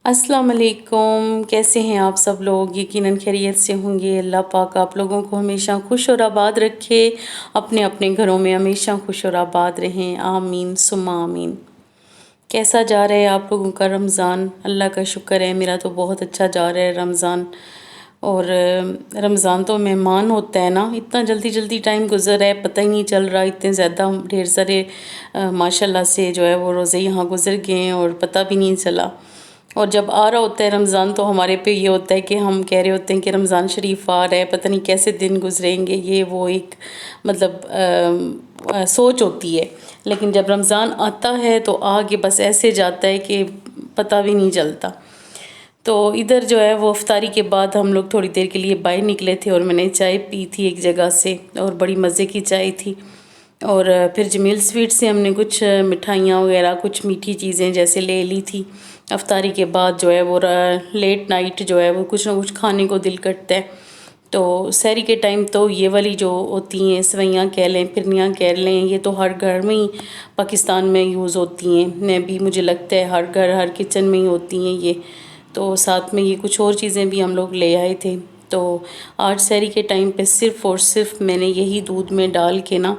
السلام علیکم، کیسے ہیں آپ سب لوگ؟ یقیناً خیریت سے ہوں گے۔ اللہ پاک آپ لوگوں کو ہمیشہ خوش اور آباد رکھے، اپنے اپنے گھروں میں ہمیشہ خوش اور آباد رہیں، آمین ثم آمین۔ کیسا جا رہا ہے آپ لوگوں کا رمضان؟ اللہ کا شکر ہے، میرا تو بہت اچھا جا رہا ہے رمضان۔ اور رمضان تو مہمان ہوتا ہے نا، اتنا جلدی جلدی ٹائم گزر رہا ہے، پتہ ہی نہیں چل رہا، اتنے زیادہ ڈھیر سارے ماشاءاللہ سے جو ہے وہ روزے یہاں گزر گئے ہیں اور پتہ بھی نہیں چلا۔ اور جب آ رہا ہوتا ہے رمضان تو ہمارے پہ یہ ہوتا ہے کہ ہم کہہ رہے ہوتے ہیں کہ رمضان شریف آ رہا ہے، پتہ نہیں کیسے دن گزریں گے، یہ وہ ایک مطلب سوچ ہوتی ہے۔ لیکن جب رمضان آتا ہے تو آگے بس ایسے جاتا ہے کہ پتہ بھی نہیں چلتا۔ تو ادھر جو ہے وہ افطاری کے بعد ہم لوگ تھوڑی دیر کے لیے باہر نکلے تھے اور میں نے چائے پی تھی ایک جگہ سے، اور بڑی مزے کی چائے تھی۔ اور پھر جمیل سویٹ سے ہم نے کچھ مٹھائیاں وغیرہ کچھ میٹھی چیزیں جیسے لے لی تھی۔ افطاری کے بعد جو ہے وہ لیٹ نائٹ جو ہے وہ کچھ نہ کچھ کھانے کو دل کرتا ہے، تو سحری کے ٹائم تو یہ والی جو ہوتی ہیں سوئیاں کہہ لیں، پھرنیاں کہہ لیں، یہ تو ہر گھر میں ہی پاکستان میں یوز ہوتی ہیں، میں بھی مجھے لگتا ہے ہر گھر ہر کچن میں ہی ہوتی ہیں یہ۔ تو ساتھ میں یہ کچھ اور چیزیں بھی ہم لوگ لے آئے تھے۔ تو آج سحری کے ٹائم پہ صرف اور صرف میں نے یہی دودھ میں ڈال کے نا،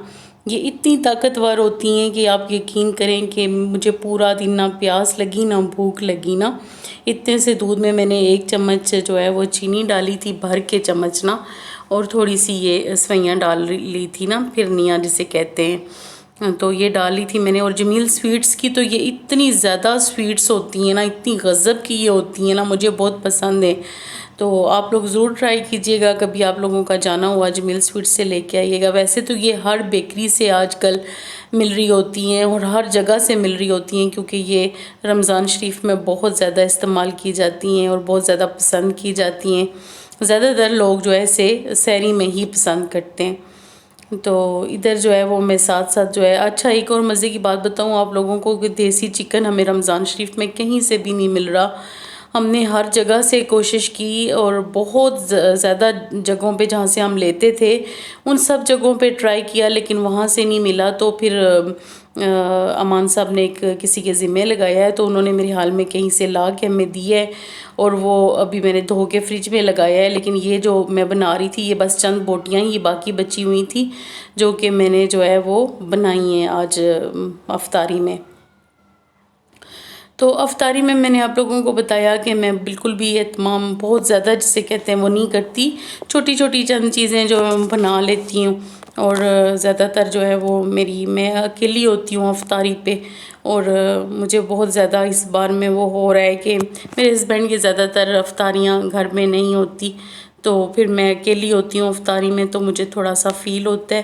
یہ اتنی طاقتور ہوتی ہیں کہ آپ یقین کریں کہ مجھے پورا دن نہ پیاس لگی نہ بھوک لگی نا، اتنے سے دودھ میں نے 1 چمچ جو ہے وہ چینی ڈالی تھی بھر کے چمچ نا، اور تھوڑی سی یہ سوئیاں ڈال لی تھی نا، پھرنیاں جسے کہتے ہیں، تو یہ ڈالی تھی میں نے۔ اور جمیل سویٹس کی تو یہ اتنی زیادہ سویٹس ہوتی ہیں نا، اتنی غضب کی یہ ہوتی ہیں نا، مجھے بہت پسند ہے۔ تو آپ لوگ ضرور ٹرائی کیجئے گا، کبھی آپ لوگوں کا جانا ہوا جمیل سویٹ سے لے کے آئیے گا۔ ویسے تو یہ ہر بیکری سے آج کل مل رہی ہوتی ہیں اور ہر جگہ سے مل رہی ہوتی ہیں، کیونکہ یہ رمضان شریف میں بہت زیادہ استعمال کی جاتی ہیں اور بہت زیادہ پسند کی جاتی ہیں۔ زیادہ تر لوگ جو ہے اسے سحری میں ہی پسند کرتے ہیں۔ تو ادھر جو ہے وہ میں ساتھ ساتھ جو ہے، اچھا ایک اور مزے کی بات بتاؤں آپ لوگوں کو کہ دیسی چکن ہمیں رمضان شریف میں کہیں سے بھی نہیں مل رہا۔ ہم نے ہر جگہ سے کوشش کی اور بہت زیادہ جگہوں پہ جہاں سے ہم لیتے تھے ان سب جگہوں پہ ٹرائی کیا، لیکن وہاں سے نہیں ملا۔ تو پھر امان صاحب نے ایک کسی کے ذمہ لگایا ہے، تو انہوں نے میرے حال میں کہیں سے لا کے ہمیں دی ہے، اور وہ ابھی میں نے دھو کے فریج میں لگایا ہے۔ لیکن یہ جو میں بنا رہی تھی یہ بس چند بوٹیاں ہی باقی بچی ہوئی تھی، جو کہ میں نے جو ہے وہ بنائی ہیں آج افطاری میں۔ تو افطاری میں نے آپ لوگوں کو بتایا کہ میں بالکل بھی اہتمام بہت زیادہ جسے کہتے ہیں وہ نہیں کرتی، چھوٹی چھوٹی چند چیزیں جو بنا لیتی ہوں، اور زیادہ تر جو ہے وہ میں اکیلی ہوتی ہوں افطاری پہ، اور مجھے بہت زیادہ اس بار میں وہ ہو رہا ہے کہ میرے ہسبینڈ کی زیادہ تر افطاریاں گھر میں نہیں ہوتی، تو پھر میں اکیلی ہوتی ہوں افطاری میں، تو مجھے تھوڑا سا فیل ہوتا ہے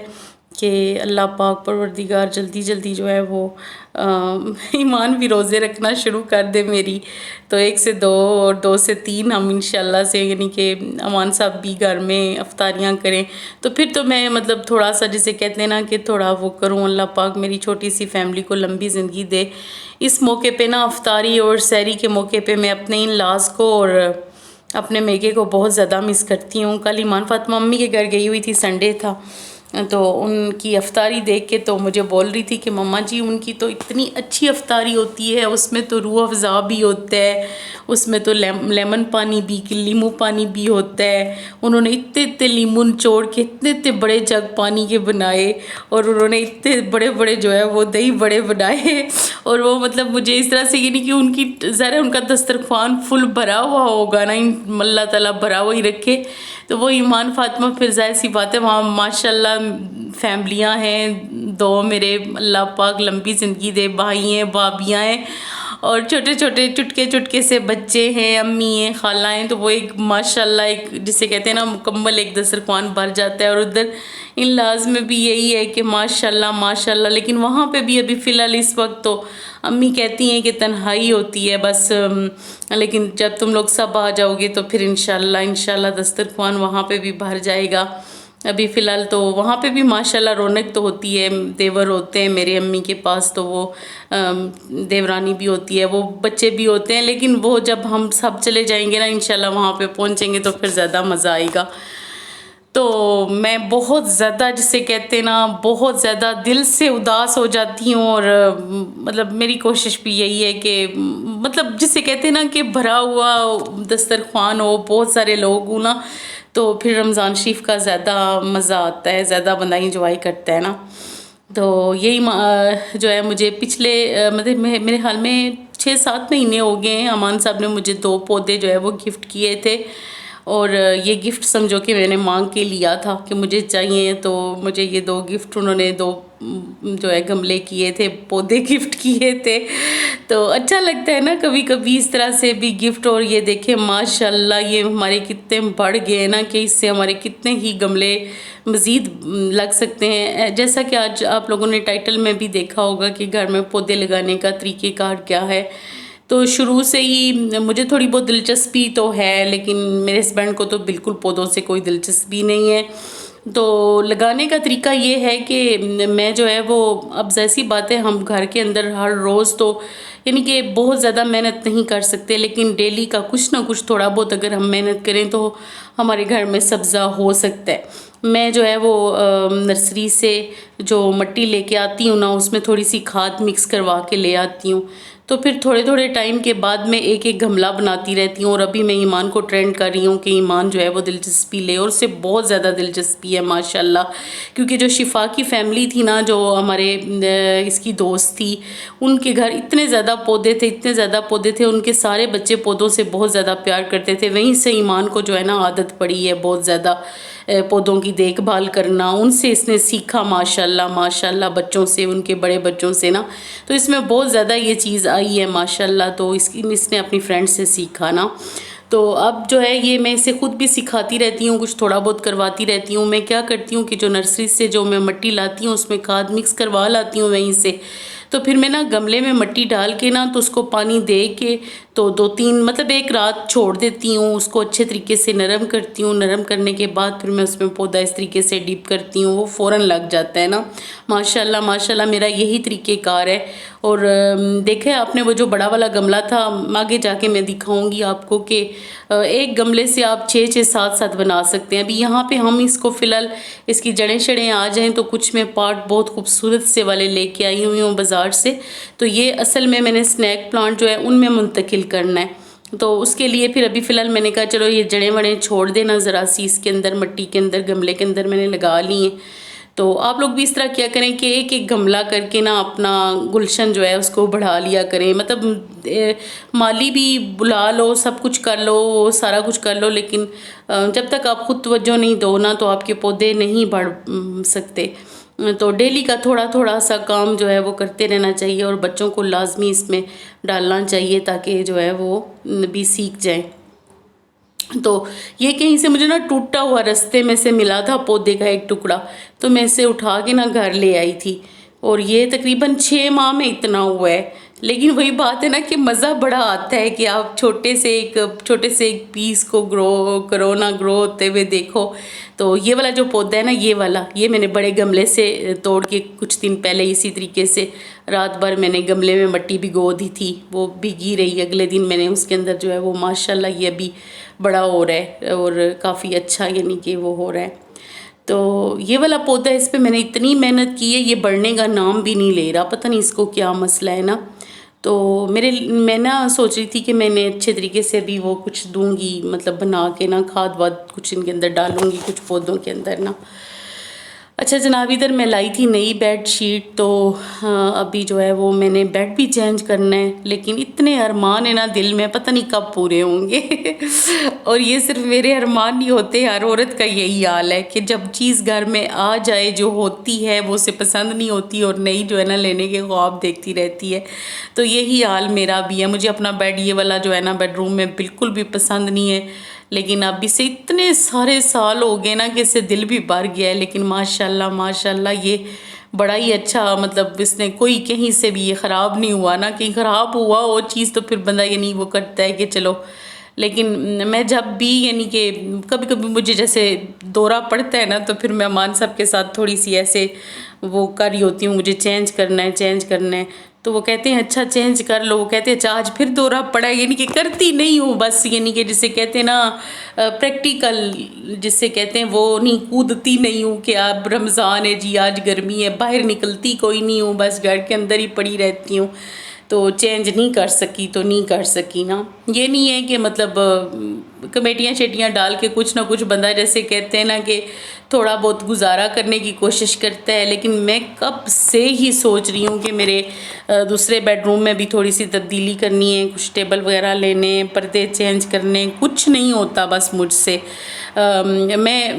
کہ اللہ پاک پروردگار جلدی جلدی جو ہے وہ ایمان بھی روزے رکھنا شروع کر دے میری، تو 1 سے 2 اور 2 سے 3 ہم انشاءاللہ سے، یعنی کہ امان صاحب بھی گھر میں افطاریاں کریں، تو پھر تو میں مطلب تھوڑا سا جسے کہتے ہیں نا کہ تھوڑا وہ کروں، اللہ پاک میری چھوٹی سی فیملی کو لمبی زندگی دے۔ اس موقع پہ نا افطاری اور سحری کے موقع پہ میں اپنے ان لاز کو اور اپنے میکے کو بہت زیادہ مس کرتی ہوں۔ کل ایمان فاطمہ امی کے گھر گئی ہوئی تھی، سنڈے تھا، تو ان کی افطاری دیکھ کے تو مجھے بول رہی تھی کہ مما جی ان کی تو اتنی اچھی افطاری ہوتی ہے، اس میں تو روح افزا بھی ہوتا ہے، اس میں تو لیمن پانی بھی، لیمو پانی بھی ہوتا ہے، انہوں نے اتنے اتنے لیمو نچوڑ کے اتنے اتنے بڑے جگ پانی کے بنائے، اور انہوں نے اتنے بڑے بڑے جو ہے وہ دہی بڑے بنائے، اور وہ مطلب مجھے اس طرح سے، یعنی کہ ان کی ظاہر ان کا دسترخوان فل بھرا ہوا ہوگا نا، اللہ تعالیٰ بھرا ہوا ہی رکھے۔ تو وہ ایمان فاطمہ پھر ظاہر سی بات ہے وہاں ماشاءاللہ فیملیاں ہیں 2 میرے، اللہ پاک لمبی زندگی دے، بھائی ہیں بھابیاں ہیں، اور چھوٹے چھوٹے چٹکے چٹکے سے بچے ہیں، امی ہیں خالہ ہیں، تو وہ ایک ماشاءاللہ ایک جسے کہتے ہیں نا مکمل ایک دسترخوان بھر جاتا ہے۔ اور ادھر ان لاز میں بھی یہی ہے کہ ماشاءاللہ ماشاءاللہ، لیکن وہاں پہ بھی ابھی فی الحال اس وقت تو امی کہتی ہیں کہ تنہائی ہوتی ہے بس، لیکن جب تم لوگ سب آ جاؤ گے تو پھر انشاءاللہ دسترخوان وہاں پہ بھی بھر جائے گا۔ ابھی فی الحال تو وہاں پہ بھی ماشاءاللہ رونق تو ہوتی ہے، دیور ہوتے ہیں میرے امی کے پاس، تو وہ دیورانی بھی ہوتی ہے، وہ بچے بھی ہوتے ہیں، لیکن وہ جب ہم سب چلے جائیں گے نا انشاءاللہ وہاں پہ پہنچیں گے تو پھر زیادہ مزہ آئے گا۔ تو میں بہت زیادہ جسے کہتے ہیں نا بہت زیادہ دل سے اداس ہو جاتی ہوں، اور مطلب میری کوشش بھی یہی ہے کہ مطلب جسے کہتے ہیں نا کہ بھرا ہوا دسترخوان ہو، بہت سارے لوگ ہوں نا، تو پھر رمضان شریف کا زیادہ مزہ آتا ہے، زیادہ بندہ انجوائے کرتا ہے نا۔ تو یہی جو ہے مجھے پچھلے مطلب میرے حال میں 6-7 مہینے ہو گئے ہیں، امان صاحب نے مجھے 2 پودے جو ہے وہ گفٹ کیے تھے، اور یہ گفٹ سمجھو کہ میں نے مانگ کے لیا تھا کہ مجھے چاہیے، تو مجھے یہ 2 گفٹ انہوں نے 2 جو ہے گملے کیے تھے، پودے گفٹ کیے تھے۔ تو اچھا لگتا ہے نا کبھی کبھی اس طرح سے بھی گفٹ، اور یہ دیکھیں ماشاءاللہ یہ ہمارے کتنے بڑھ گئے ہیں نا کہ اس سے ہمارے کتنے ہی گملے مزید لگ سکتے ہیں۔ جیسا کہ آج آپ لوگوں نے ٹائٹل میں بھی دیکھا ہوگا کہ گھر میں پودے لگانے کا طریقہ کار کیا ہے، تو شروع سے ہی مجھے تھوڑی بہت دلچسپی تو ہے، لیکن میرے ہسبینڈ کو تو بالکل پودوں سے کوئی دلچسپی نہیں ہے۔ تو لگانے کا طریقہ یہ ہے کہ میں جو ہے وہ اب ایسی بات ہے، ہم گھر کے اندر ہر روز تو یعنی کہ بہت زیادہ محنت نہیں کر سکتے، لیکن ڈیلی کا کچھ نہ کچھ تھوڑا بہت اگر ہم محنت کریں تو ہمارے گھر میں سبزہ ہو سکتا ہے۔ میں جو ہے وہ نرسری سے جو مٹی لے کے آتی ہوں نا، اس میں تھوڑی سی کھاد مکس کروا کے لے آتی ہوں، تو پھر تھوڑے تھوڑے ٹائم کے بعد میں ایک ایک گملہ بناتی رہتی ہوں۔ اور ابھی میں ایمان کو ٹرینڈ کر رہی ہوں کہ ایمان جو ہے وہ دلچسپی لے، اور اسے بہت زیادہ دلچسپی ہے ماشاءاللہ، کیونکہ جو شفا کی فیملی تھی نا، جو ہمارے اس کی دوست تھی، ان کے گھر اتنے زیادہ پودے تھے، اتنے زیادہ پودے تھے، ان کے سارے بچے پودوں سے بہت زیادہ پیار کرتے تھے۔ وہیں سے ایمان کو جو ہے نا عادت پڑی ہے بہت زیادہ پودوں کی دیکھ بھال کرنا، ان سے اس نے سیکھا ماشاءاللہ ماشاءاللہ، بچوں سے، ان کے بڑے بچوں سے نا، تو اس میں بہت زیادہ یہ چیز آئی ہے ماشاءاللہ۔ تو اس نے اپنی فرینڈ سے سیکھا نا، تو اب جو ہے یہ میں اسے خود بھی سکھاتی رہتی ہوں، کچھ تھوڑا بہت کرواتی رہتی ہوں۔ میں کیا کرتی ہوں کہ جو نرسری سے جو میں مٹی لاتی ہوں اس میں کھاد مکس کروا لاتی ہوں وہیں سے، تو پھر میں نا گملے میں مٹی ڈال کے نا تو اس کو پانی دے کے تو 2-3 مطلب 1 رات چھوڑ دیتی ہوں، اس کو اچھے طریقے سے نرم کرتی ہوں۔ نرم کرنے کے بعد پھر میں اس میں پودا اس طریقے سے ڈپ کرتی ہوں، وہ فوراً لگ جاتا ہے نا ماشاءاللہ ماشاءاللہ۔ میرا یہی طریقہ کار ہے۔ اور دیکھیں آپ نے وہ جو بڑا والا گملہ تھا، آگے جا کے میں دکھاؤں گی آپ کو کہ ایک گملے سے آپ 6-7 بنا سکتے ہیں۔ ابھی یہاں پہ ہم اس کو فی الحال اس کی جڑیں شڑیں آ جائیں تو کچھ میں پارٹ بہت خوبصورت سے والے لے کے آئی ہوئی ہوں بازار سے، تو یہ اصل میں نے اسنیک پلانٹ جو ہے ان میں منتقل کرنا ہے، تو اس کے لیے پھر ابھی فی الحال میں نے کہا چلو یہ جڑیں وڑیں چھوڑ دینا ذرا سی اس کے اندر، مٹی کے اندر، گملے کے اندر میں نے لگا لی ہیں۔ تو آپ لوگ بھی اس طرح کیا کریں کہ ایک ایک گملہ کر کے نا اپنا گلشن جو ہے اس کو بڑھا لیا کریں، مطلب مالی بھی بلا لو، سب کچھ کر لو، سارا کچھ کر لو، لیکن جب تک آپ خود توجہ نہیں دو نا تو آپ کے پودے نہیں بڑھ سکتے۔ تو ڈیلی کا تھوڑا تھوڑا سا کام جو ہے وہ کرتے رہنا چاہیے، اور بچوں کو لازمی اس میں ڈالنا چاہیے تاکہ جو ہے وہ بھی سیکھ جائیں۔ تو یہ کہیں سے مجھے نا ٹوٹا ہوا رستے میں سے ملا تھا پودے کا ایک ٹکڑا، تو میں اسے اٹھا کے نا گھر لے آئی تھی، اور یہ تقریباً 6 ماہ میں اتنا ہوا ہے۔ لیکن وہی بات ہے نا کہ مزہ بڑا آتا ہے کہ آپ چھوٹے سے ایک پیس کو گرو کرو نا، گرو ہوتے ہوئے دیکھو۔ تو یہ والا جو پودا ہے نا، یہ میں نے بڑے گملے سے توڑ کے کچھ دن پہلے اسی طریقے سے رات بھر میں نے گملے میں مٹی بھگو دی تھی، وہ بھیگی رہی، اگلے دن میں نے اس کے اندر جو ہے وہ ماشاءاللہ یہ ابھی بڑا ہو رہا ہے، اور کافی اچھا یعنی کہ وہ ہو رہا ہے۔ تو یہ والا پودا اس پہ میں نے اتنی محنت کی ہے، یہ بڑھنے کا نام بھی نہیں لے رہا، پتہ نہیں اس کو کیا مسئلہ ہے نا۔ تو میں نا سوچ رہی تھی کہ میں نے اچھے طریقے سے بھی وہ کچھ دوں گی، مطلب بنا کے نا کھاد واد کچھ ان کے اندر ڈالوں گی، کچھ پودوں کے اندر نا۔ اچھا جناب، ادھر میں لائی تھی نئی بیڈ شیٹ، تو ابھی جو ہے وہ میں نے بیڈ بھی چینج کرنا ہے، لیکن اتنے ارمان ہیں نا دل میں، پتہ نہیں کب پورے ہوں گے۔ اور یہ صرف میرے ارمان نہیں ہوتے، ہر عورت کا یہی حال ہے کہ جب چیز گھر میں آ جائے جو ہوتی ہے وہ اسے پسند نہیں ہوتی، اور نئی جو ہے نا لینے کے خواب دیکھتی رہتی ہے۔ تو یہی حال میرا بھی ہے، مجھے اپنا بیڈ یہ والا جو ہے نا بیڈ روم میں بالکل بھی پسند نہیں ہے، لیکن اب اسے اتنے سارے سال ہو گئے نا کہ اسے دل بھی بھر گیا ہے، لیکن ماشاءاللہ ماشاءاللہ یہ بڑا ہی اچھا، مطلب اس نے کوئی کہیں سے بھی یہ خراب نہیں ہوا نا، کہیں خراب ہوا وہ چیز تو پھر بندہ یہ نہیں وہ کرتا ہے کہ چلو۔ لیکن میں جب بھی یعنی کہ کبھی کبھی مجھے جیسے دورہ پڑتا ہے نا، تو پھر میں امان صاحب کے ساتھ تھوڑی سی ایسے وہ کر رہی ہوتی ہوں، مجھے چینج کرنا ہے۔ تو وہ کہتے ہیں اچھا چینج کر لو، وہ کہتے ہیں اچھا آج پھر دورہ پڑا ہے، یعنی کہ کرتی نہیں ہوں بس، یعنی کہ جسے کہتے ہیں نا پریکٹیکل جسے کہتے ہیں وہ نہیں، کودتی نہیں ہوں کہ اب رمضان ہے جی آج گرمی ہے، باہر نکلتی کوئی نہیں ہوں، بس گھر کے اندر ہی پڑی رہتی ہوں، تو چینج نہیں کر سکی تو نہیں کر سکی نا۔ یہ نہیں ہے کہ مطلب کمیٹیاں شیٹیاں ڈال کے کچھ نہ کچھ بندہ جیسے کہتے ہیں نا کہ تھوڑا بہت گزارا کرنے کی کوشش کرتا ہے، لیکن میں کب سے ہی سوچ رہی ہوں کہ میرے دوسرے بیڈ روم میں بھی تھوڑی سی تبدیلی کرنی ہے، کچھ ٹیبل وغیرہ لینے، پردے چینج کرنے، کچھ نہیں ہوتا بس مجھ سے۔ میں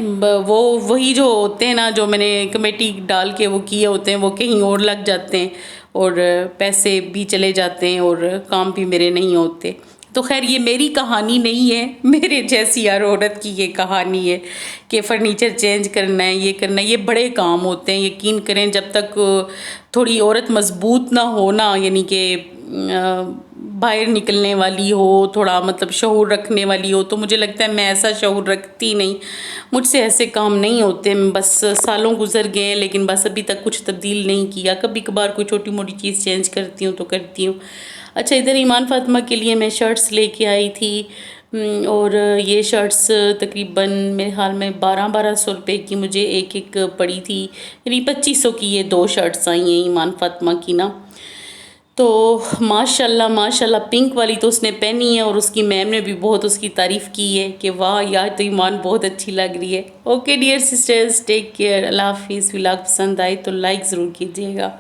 وہی جو ہوتے ہیں نا جو میں نے کمیٹی ڈال کے وہ کیے ہوتے ہیں وہ کہیں اور لگ جاتے ہیں اور پیسے بھی چلے جاتے ہیں اور کام بھی میرے نہیں ہوتے۔ تو خیر یہ میری کہانی نہیں ہے، میرے جیسی ہر عورت کی یہ کہانی ہے کہ فرنیچر چینج کرنا ہے، یہ کرنا ہے، یہ بڑے کام ہوتے ہیں، یقین کریں جب تک تھوڑی عورت مضبوط نہ ہو نا، یعنی کہ باہر نکلنے والی ہو، تھوڑا مطلب شعور رکھنے والی ہو، تو مجھے لگتا ہے میں ایسا شعور رکھتی نہیں، مجھ سے ایسے کام نہیں ہوتے، بس سالوں گزر گئے ہیں لیکن بس ابھی تک کچھ تبدیل نہیں کیا، کبھی کبھار کوئی چھوٹی موٹی چیز چینج کرتی ہوں تو کرتی ہوں۔ اچھا ادھر ایمان فاطمہ کے لیے میں شرٹس لے کے آئی تھی، اور یہ شرٹس تقریباً میرے خیال میں 1200 روپے کی مجھے ایک پڑی تھی، یعنی 2500 کی یہ 2 شرٹس آئی ہیں ایمان فاطمہ کی نا۔ تو ماشاءاللہ ماشاءاللہ پنک والی تو اس نے پہنی ہے، اور اس کی میم نے بھی بہت اس کی تعریف کی ہے کہ واہ یار تو ایمان بہت اچھی لگ رہی ہے۔ Okay dear sisters, take care, اللہ حافظ۔ ولاگ پسند آئے تو لائک ضرور کیجیے گا۔